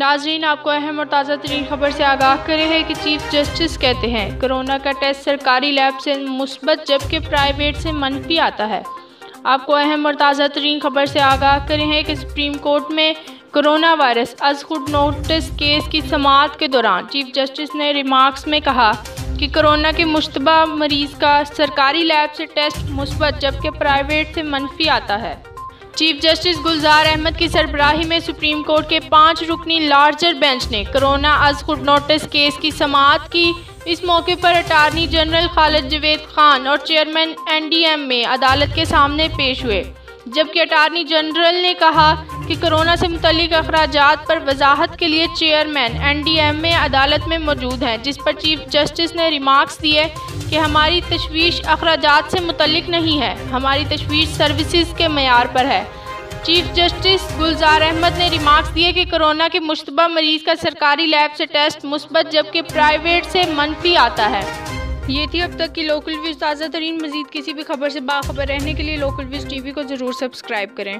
नाजरीन, आपको अहम और ताज़ा तरीन खबर से आगाह करे हैं कि चीफ जस्टिस कहते हैं कोरोना का टेस्ट सरकारी लैब से मुस्बत जबकि प्राइवेट से मनफी आता है। आपको अहम और ताज़ा तरीन खबर से आगाह करे हैं कि सुप्रीम कोर्ट में कोरोना वायरस अज खुद नोटिस केस की समाअत के दौरान चीफ जस्टिस ने रिमार्क्स में कहा कि कोरोना के मुश्तबा मरीज का सरकारी लैब से टेस्ट मुस्बत जबकि प्राइवेट से मनफी आता है। चीफ जस्टिस गुलजार अहमद की सरबराही में सुप्रीम कोर्ट के 5 रुकनी लार्जर बेंच ने कोरोना अज खुद नोटिस केस की समाअत की। इस मौके पर अटारनी जनरल खालिद जवेद खान और चेयरमैन एनडीएम में अदालत के सामने पेश हुए, जबकि अटारनी जनरल ने कहा कि कोरोना से मुतल्लिक अखराजात पर वजाहत के लिए चेयरमैन एनडीएम में अदालत में मौजूद हैं, जिस पर चीफ जस्टिस ने रिमार्क्स दिए कि हमारी तशवीश अखराजात से मुतल्लिक नहीं है, हमारी तशवीश सर्विसेज के मयार पर है। चीफ जस्टिस गुलजार अहमद ने रिमार्क्स दिए कि कोरोना के मुश्तबा मरीज का सरकारी लैब से टेस्ट मुस्बत जबकि प्राइवेट से मनफी आता है। ये थी अब तक की लोकल व्यूज़ ताज़ा तरीन। मज़ीद किसी भी खबर से बाखबर रहने के लिए लोकल व्यूज़ टीवी को ज़रूर सब्सक्राइब करें।